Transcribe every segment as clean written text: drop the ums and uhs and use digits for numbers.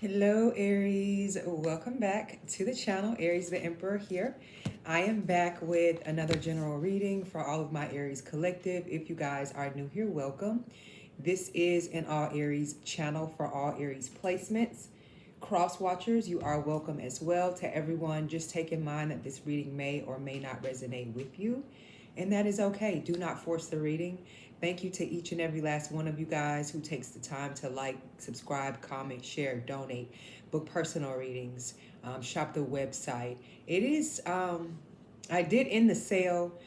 Hello, Aries. Welcome back to the channel. Aries the Emperor here. I am back with another general reading for all of my Aries collective. If you guys are new here, welcome. This is an all Aries channel for all Aries placements. Cross watchers, you are welcome as well. To everyone, just take in mind that this reading may or may not resonate with you, and that is okay. Do not force the reading. Thank you to each and every last one of you guys who takes the time to like, subscribe, comment, share, donate, book personal readings, shop the website. It is, I did end the sale,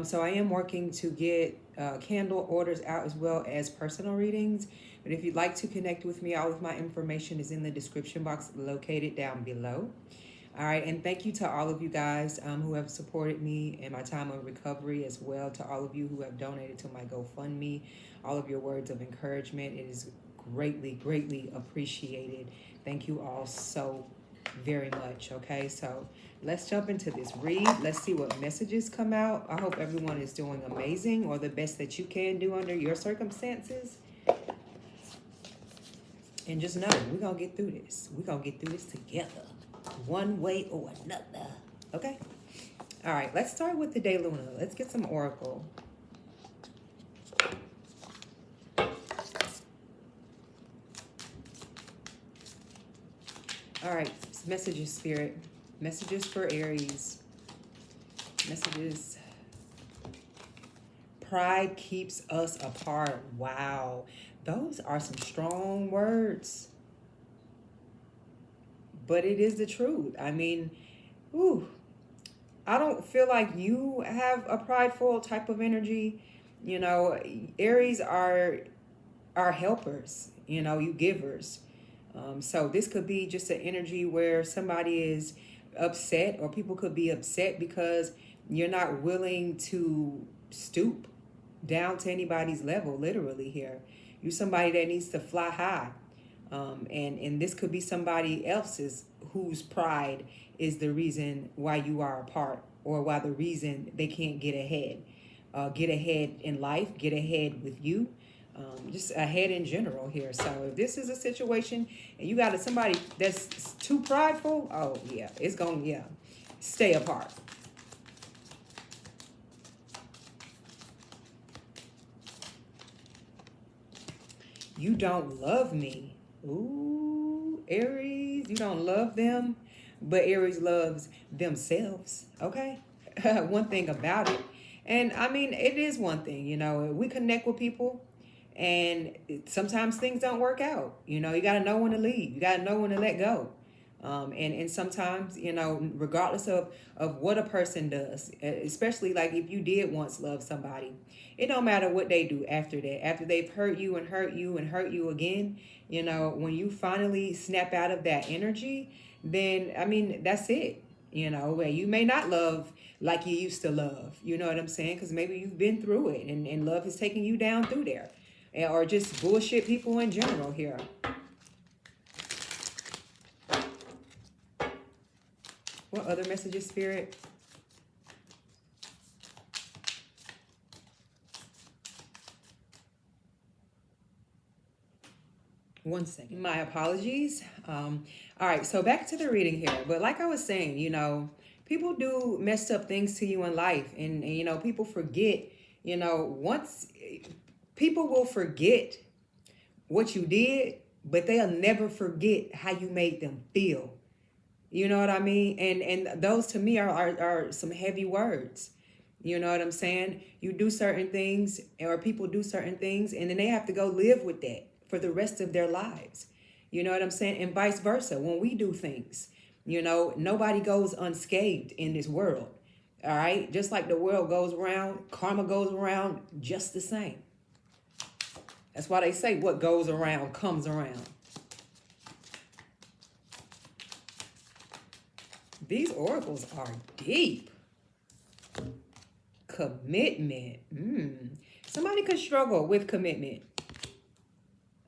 so I am working to get candle orders out as well as personal readings. But if you'd like to connect with me, all of my information is in the description box located down below. All right, and thank you to all of you guys who have supported me in my time of recovery, as well to all of you who have donated to my GoFundMe, all of your words of encouragement. It is greatly, greatly appreciated. Thank you all so very much. Okay, so let's jump into this read. Let's see what messages come out. I hope everyone is doing amazing, or the best that you can do under your circumstances. And just know, we're going to get through this. We're going to get through this together, one way or another. Okay? All right, let's start with the day Luna. Let's get some oracle. All right, messages, Spirit. Messages for Aries. Messages. Pride keeps us apart. Wow. Those are some strong words. But it is the truth. I mean, ooh, I don't feel like you have a prideful type of energy. You know, Aries are helpers, you know, you givers. So this could be just an energy where somebody is upset, or people could be upset because you're not willing to stoop down to anybody's level, literally here. You're somebody that needs to fly high. And this could be somebody else's whose pride is the reason why you are apart, or why the reason they can't get ahead. Get ahead in life, get ahead with you, just ahead in general here. So if this is a situation and you got somebody that's too prideful, oh yeah, it's going, yeah, stay apart. You don't love me. Ooh, Aries, you don't love them, but Aries loves themselves, okay? One thing about it. And I mean, it is one thing, you know, we connect with people and sometimes things don't work out. You know, you got to know when to leave. You got to know when to let go. And sometimes, you know, regardless of what a person does, especially like if you did once love somebody, it don't matter what they do after that. After they've hurt you and hurt you and hurt you again, you know, when you finally snap out of that energy, then, I mean, that's it. You know, you may not love like you used to love. You know what I'm saying? Because maybe you've been through it, and love is taking you down through there. Or just bullshit people in general here. What other messages, Spirit? One second. My apologies. All right, so back to the reading here. But like I was saying, you know, people do messed up things to you in life. And you know, people forget, you know, once people will forget what you did, but they'll never forget how you made them feel. You know what I mean? And those to me are some heavy words. You know what I'm saying? You do certain things, or people do certain things, and then they have to go live with that for the rest of their lives. You know what I'm saying? And vice versa. When we do things, you know, nobody goes unscathed in this world. All right? Just like the world goes around, karma goes around just the same. That's why they say what goes around comes around. These oracles are deep. Commitment. Somebody could struggle with commitment.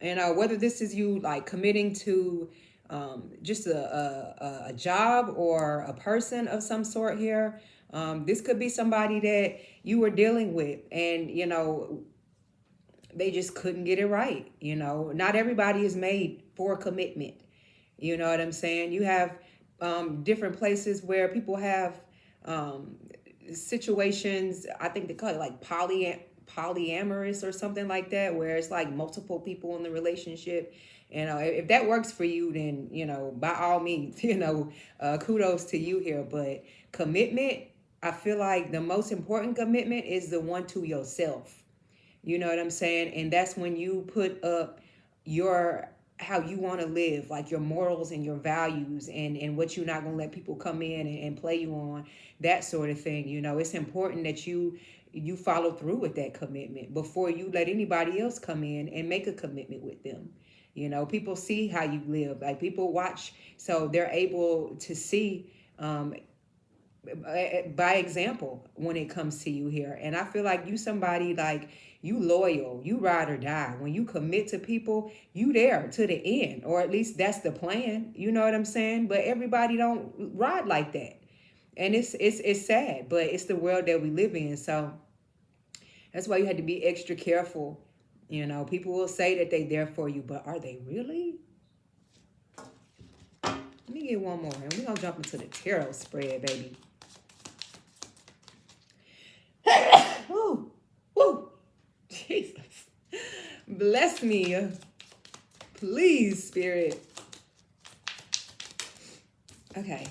And whether this is you like committing to just a job or a person of some sort here. This could be somebody that you were dealing with, and, you know, they just couldn't get it right. You know, not everybody is made for commitment. You know what I'm saying? You have different places where people have um, situations. I think they call it like polyamorous or something like that, where it's like multiple people in the relationship. If that works for you, then by all means, kudos to you here. But commitment, I feel like the most important commitment is the one to yourself. You know what I'm saying? And that's when you put up your how you want to live, like your morals and your values, and what you're not going to let people come in and play you on, that sort of thing. It's important that you follow through with that commitment before you let anybody else come in and make a commitment with them. People see how you live, like people watch, so they're able to see by example when it comes to you here. And I feel like you somebody, like, you loyal, you ride or die. When you commit to people, you there to the end, or at least that's the plan. You know what I'm saying? But everybody don't ride like that, and it's sad, but it's the world that we live in. So that's why you had to be extra careful. People will say that they there for you, but are they really? Let me get one more, and we're gonna jump into the tarot spread, baby. Woo, woo, Jesus, bless me, please, Spirit. Okay,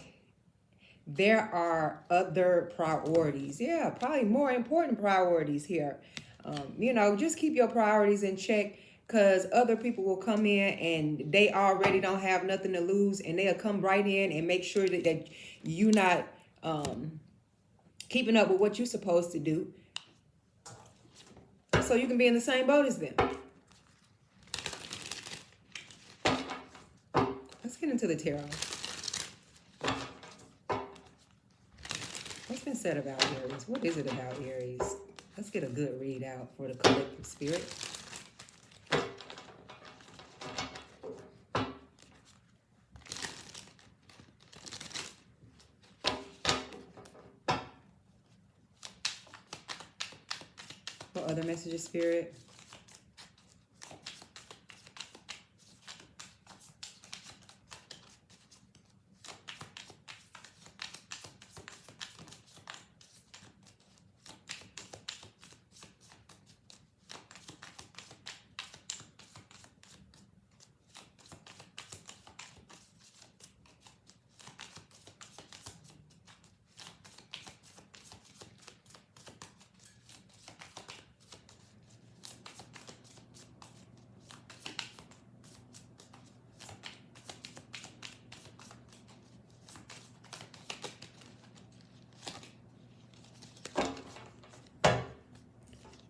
there are other priorities. Yeah, probably more important priorities here. Just keep your priorities in check, because other people will come in and they already don't have nothing to lose, and they'll come right in and make sure that you're not keeping up with what you're supposed to do, so you can be in the same boat as them. Let's get into the tarot. What's been said about Aries? What is it about Aries? Let's get a good read out for the collective spirit. What other messages, Spirit?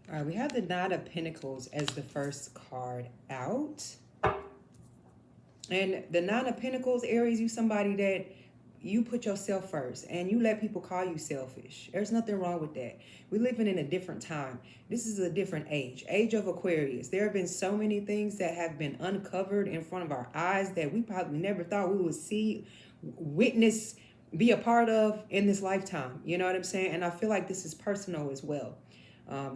All right, we have the Knight of Pentacles as the first card out. And the Nine of Pentacles, Aries, you somebody that you put yourself first and you let people call you selfish. There's nothing wrong with that. We're living in a different time. This is a different age of Aquarius. There have been so many things that have been uncovered in front of our eyes that we probably never thought we would see, witness, be a part of in this lifetime. You know what I'm saying? And I feel like this is personal as well.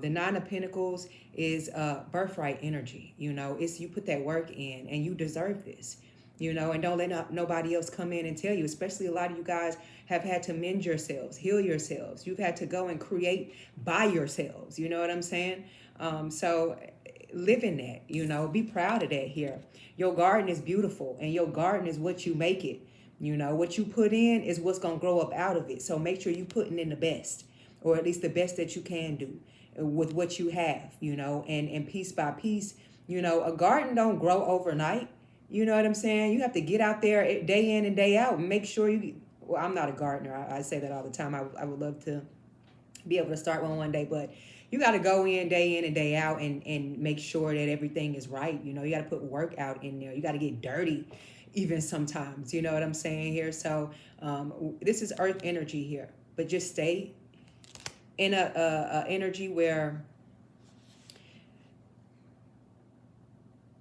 The Nine of Pentacles is birthright energy. It's you put that work in and you deserve this. And don't let nobody else come in and tell you, especially a lot of you guys have had to mend yourselves, heal yourselves. You've had to go and create by yourselves. You know what I'm saying? So live in that, be proud of that here. Your garden is beautiful, and your garden is what you make it. What you put in is what's going to grow up out of it. So make sure you're putting in the best, or at least the best that you can do with what you have, and piece by piece. A garden don't grow overnight. You know what I'm saying? You have to get out there day in and day out and make sure well, I'm not a gardener. I say that all the time. I would love to be able to start one day, but you got to go in and day out and make sure that everything is right. You got to put work out in there. You got to get dirty even sometimes. You know what I'm saying here? So this is earth energy here, but just stay in a energy where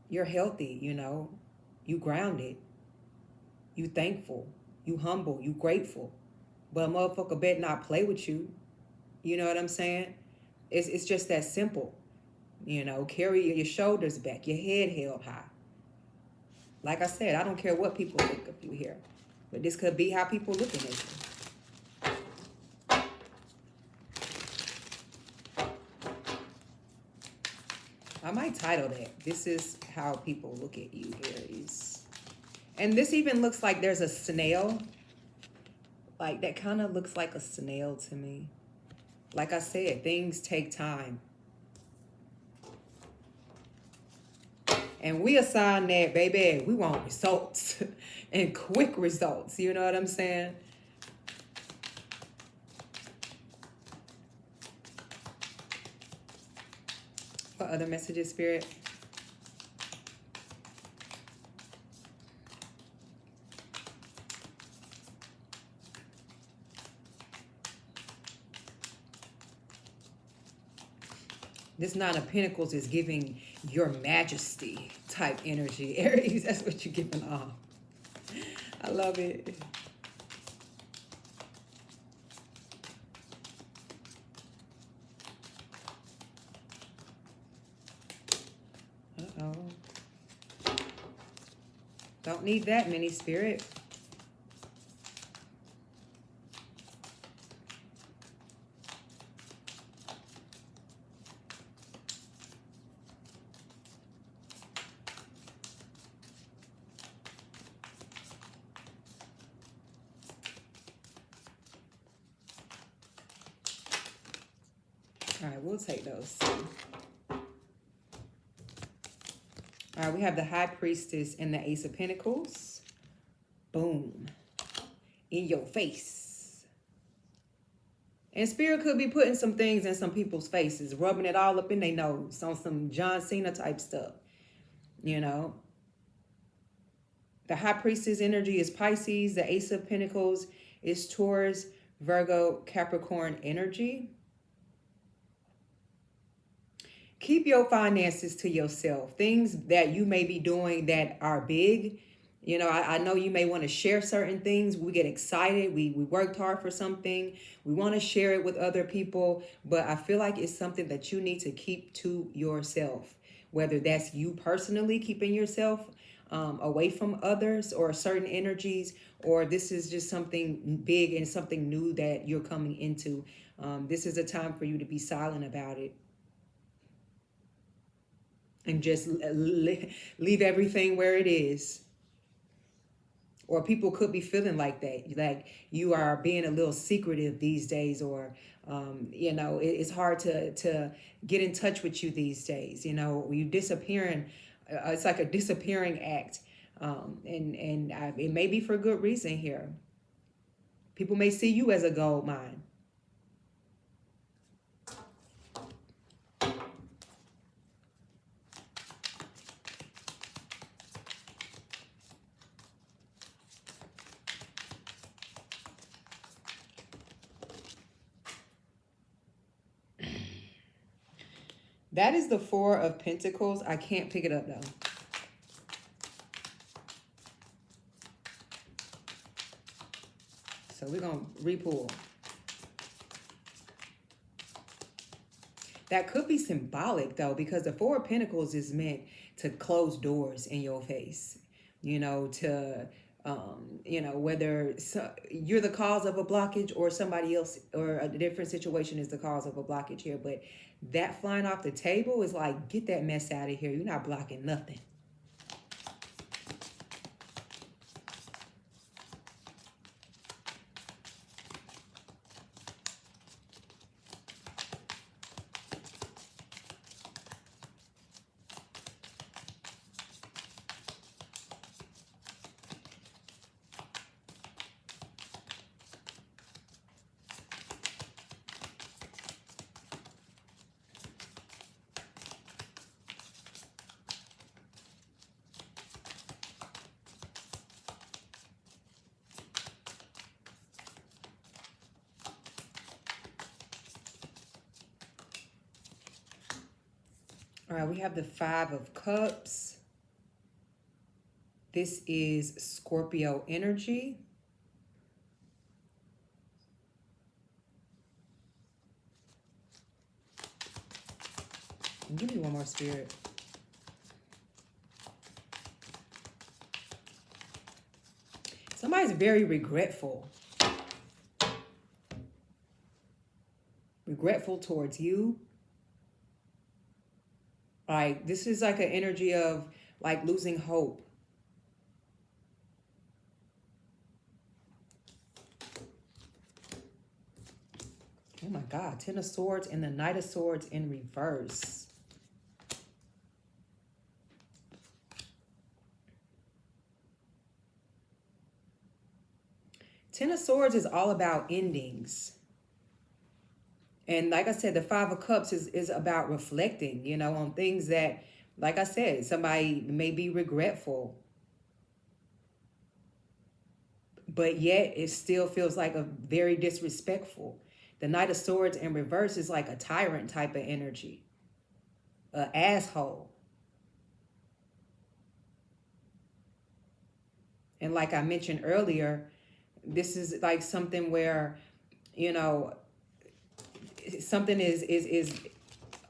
you're healthy, you grounded, you thankful, you humble, you grateful. But a motherfucker better not play with you. You know what I'm saying? It's just that simple. Carry your shoulders back, your head held high. Like I said, I don't care what people think of you here. But this could be how people looking at you. I might title that, "This is how people look at you, Aries." And this even looks like there's a snail. Like, that kind of looks like a snail to me. Like I said, things take time. And we assign that, baby, we want results and quick results. You know what I'm saying? What other messages, Spirit? This Nine of Pentacles is giving your majesty type energy, Aries. That's what you're giving off. I love it. Uh-oh. Don't need that many, Spirit. All right, we'll take those. All right, we have the High Priestess and the Ace of Pentacles. Boom. In your face. And Spirit could be putting some things in some people's faces, rubbing it all up in their nose on some John Cena type stuff. You know. The High Priestess energy is Pisces. The Ace of Pentacles is Taurus, Virgo, Capricorn energy. Keep your finances to yourself. Things that you may be doing that are big. You know, I know you may want to share certain things. We get excited. We worked hard for something. We want to share it with other people. But I feel like it's something that you need to keep to yourself. Whether that's you personally keeping yourself away from others or certain energies, or this is just something big and something new that you're coming into. This is a time for you to be silent about it. And just leave everything where it is. Or people could be feeling like that. Like you are being a little secretive these days. Or, you know, it's hard to get in touch with you these days. You know, you disappearing. It's like a disappearing act. It may be for good reason here. People may see you as a gold mine. That is the Four of Pentacles. I can't pick it up though. So we're going to re-pull. That could be symbolic though, because the Four of Pentacles is meant to close doors in your face. You know, you know, whether you're the cause of a blockage or somebody else or a different situation is the cause of a blockage here. But that flying off the table is like, get that mess out of here. You're not blocking nothing. All right, we have the Five of Cups. This is Scorpio energy. Give me one more, Spirit. Somebody's very regretful. Regretful towards you. Like, this is like an energy of like losing hope. Oh my God, Ten of Swords and the Knight of Swords in reverse. Ten of Swords is all about endings. And like I said, the Five of Cups is about reflecting, you know, on things that, like I said, somebody may be regretful. But yet it still feels like a very disrespectful. The Knight of Swords in reverse is like a tyrant type of energy. An asshole. And like I mentioned earlier, this is like something where, you know, something is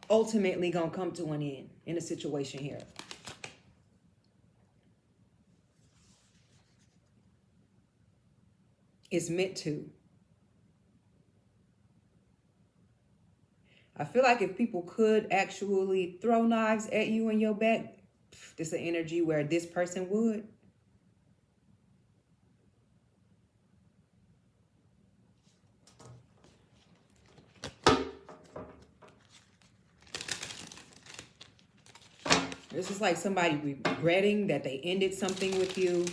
ultimately going to come to an end in a situation here. It's meant to. I feel like if people could actually throw knives at you in your back, this is an energy where this person would. This is like somebody regretting that they ended something with you.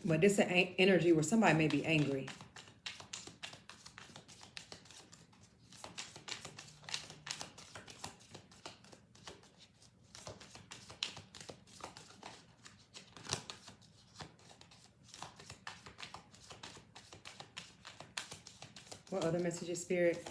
But this is an energy where somebody may be angry. What other messages, Spirit?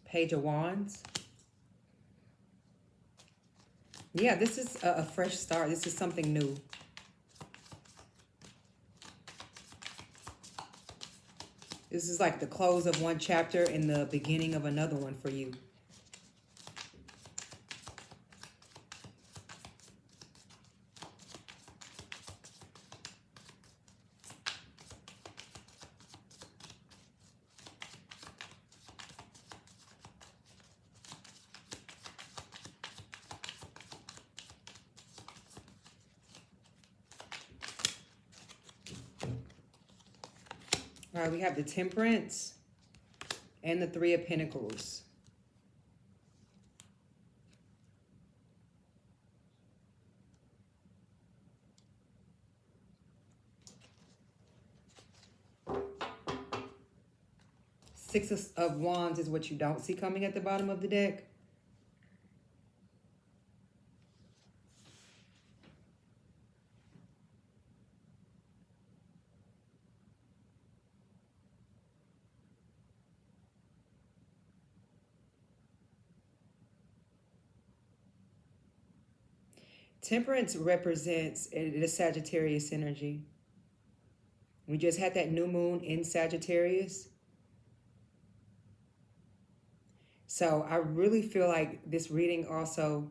Page of Wands. Yeah, this is a fresh start. This is something new. This is like the close of one chapter and the beginning of another one for you. All right, we have the Temperance and the Three of Pentacles. Six of Wands is what you don't see coming at the bottom of the deck. Temperance represents the Sagittarius energy. We just had that new moon in Sagittarius. So I really feel like this reading also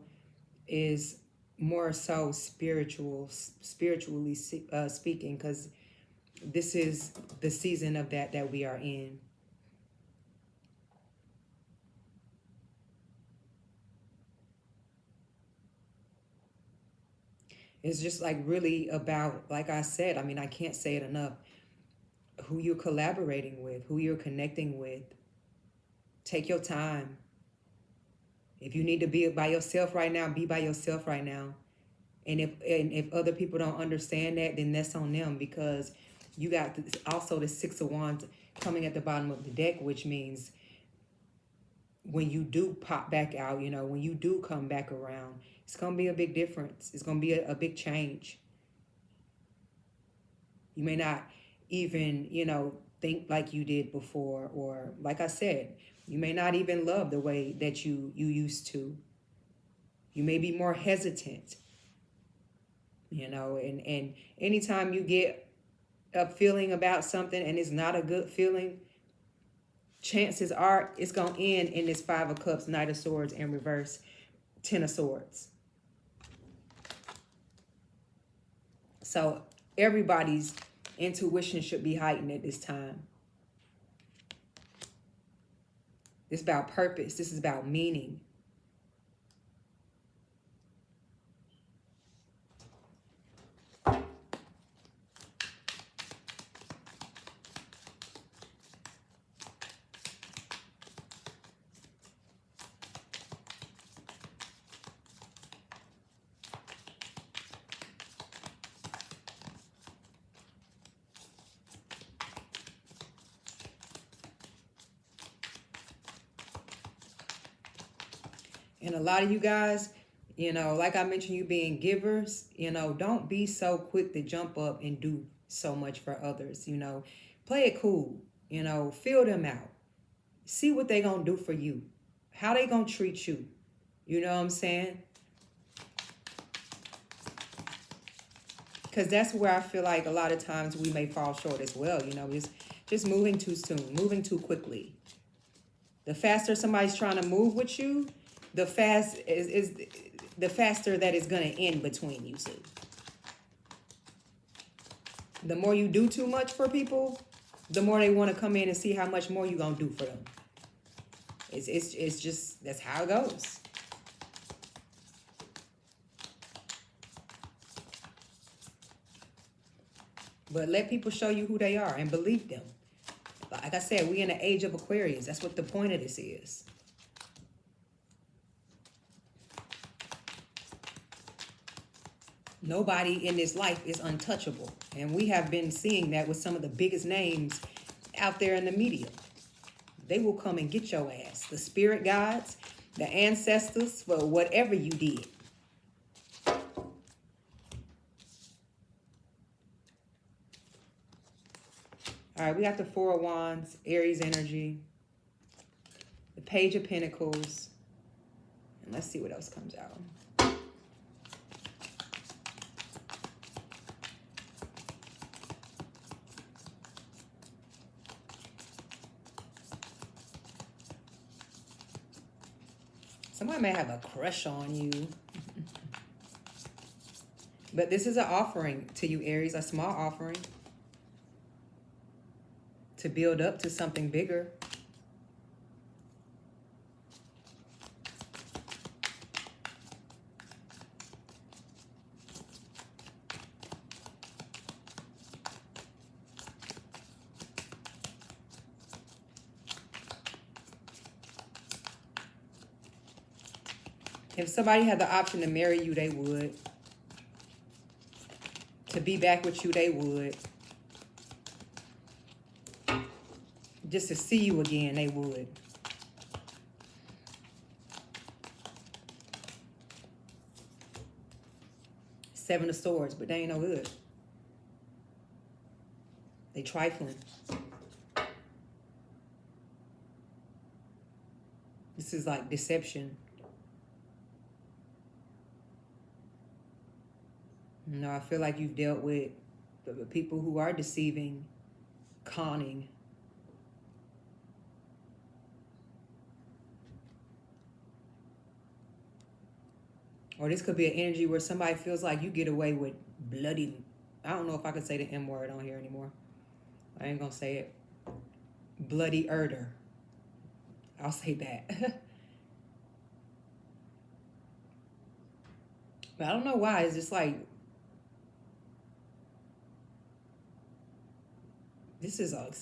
is more so spiritually speaking, because this is the season of that we are in. It's just like really about, like I said, I mean, I can't say it enough, who you're collaborating with, who you're connecting with. Take your time. If you need to be by yourself right now, be by yourself right now. And if other people don't understand that, then that's on them, because you got also the Six of Wands coming at the bottom of the deck, which means when you do pop back out, you know, when you do come back around, it's going to be a big difference. It's going to be a big change. You may not even, think like you did before. Or like I said, you may not even love the way that you used to. You may be more hesitant, and anytime you get a feeling about something and it's not a good feeling, chances are it's going to end in this Five of Cups, Knight of Swords, and reverse Ten of Swords. So everybody's intuition should be heightened at this time. This is about purpose. This is about meaning. And a lot of you guys, like I mentioned, you being givers, don't be so quick to jump up and do so much for others. Play it cool, feel them out. See what they gonna do for you. How they gonna treat you. You know what I'm saying? Because that's where I feel like a lot of times we may fall short as well. Just moving too soon, moving too quickly. The faster somebody's trying to move with you, the faster that it's going to end between you two. The more you do too much for people, the more they want to come in and see how much more you're going to do for them. It's just, that's how it goes. But let people show you who they are and believe them. Like I said, we in the age of Aquarius. That's what the point of this is. Nobody in this life is untouchable. And we have been seeing that with some of the biggest names out there in the media. They will come and get your ass. The spirit guides, the ancestors, for whatever you did. All right, we got the Four of Wands, Aries energy, the Page of Pentacles, and let's see what else comes out. Somebody may have a crush on you. But this is an offering to you, Aries, a small offering to build up to something bigger. If somebody had the option to marry you, they would. To be back with you, they would. Just to see you again, they would. Seven of Swords, but they ain't no good. They trifling. This is like deception. I feel like you've dealt with the people who are deceiving, conning. Or this could be an energy where somebody feels like you get away with bloody... I don't know if I can say the M word on here anymore. I ain't gonna say it. Bloody murder. I'll say that. But I don't know why. It's just like... This is like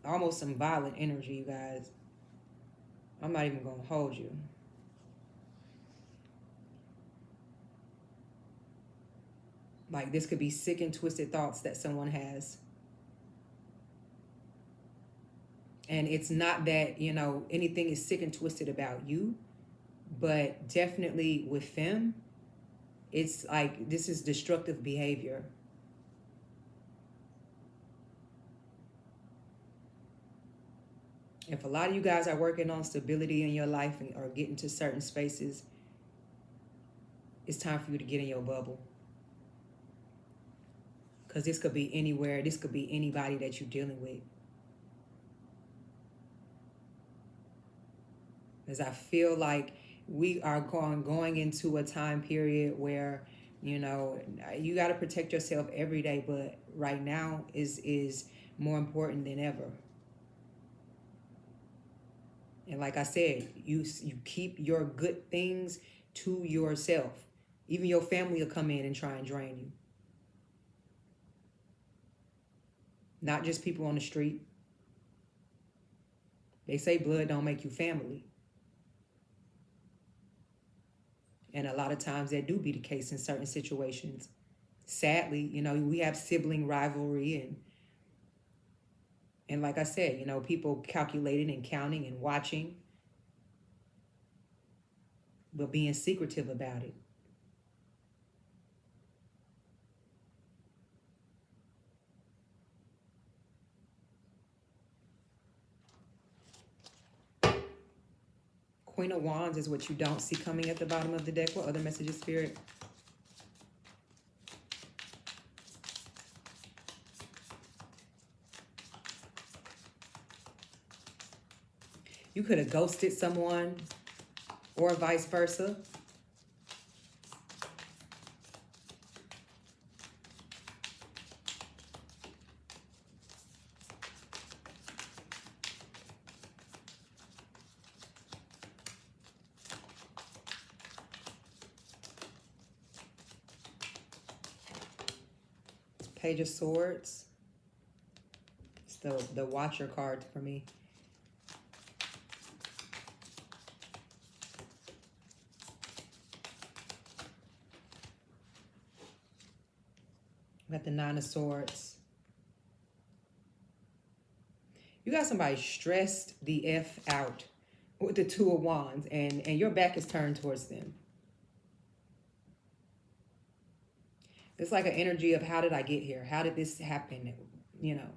almost some violent energy, you guys. I'm not even gonna hold you. Like this could be sick and twisted thoughts that someone has. And it's not that, anything is sick and twisted about you, but definitely with them, it's like this is destructive behavior. If a lot of you guys are working on stability in your life and or getting to certain spaces, it's time for you to get in your bubble. Because this could be anywhere. This could be anybody that you're dealing with. As I feel like we are going into a time period where, you know, you got to protect yourself every day. But right now is more important than ever. And like I said, you keep your good things to yourself. Even your family will come in and try and drain you. Not just people on the street. They say blood don't make you family. And a lot of times that do be the case in certain situations. Sadly, you know, we have sibling rivalry and like I said, you know, people calculating and counting and watching, but being secretive about it. Queen of Wands is what you don't see coming at the bottom of the deck. What other messages, Spirit? You could have ghosted someone or vice versa. Page of Swords. It's the Watcher card for me. Got the Nine of Swords. You got somebody stressed the F out with the Two of Wands, and your back is turned towards them. It's like an energy of, how did I get here? How did this happen? You know.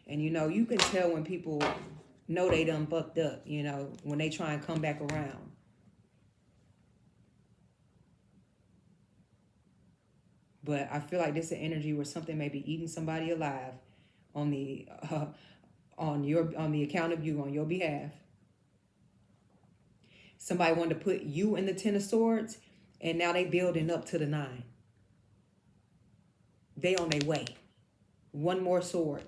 And, you know, you can tell when people know they done fucked up, you know, when they try and come back around. But I feel like this is an energy where something may be eating somebody alive on the account of you, on your behalf. Somebody wanted to put you in the Ten of Swords, and now they building up to the 9. They on their way. One more sword.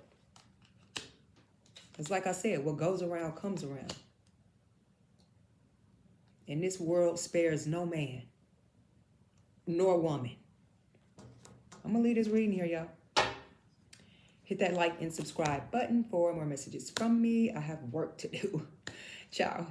It's like I said, what goes around comes around. And this world spares no man nor woman. I'm going to leave this reading here, y'all. Hit that like and subscribe button for more messages from me. I have work to do. Ciao.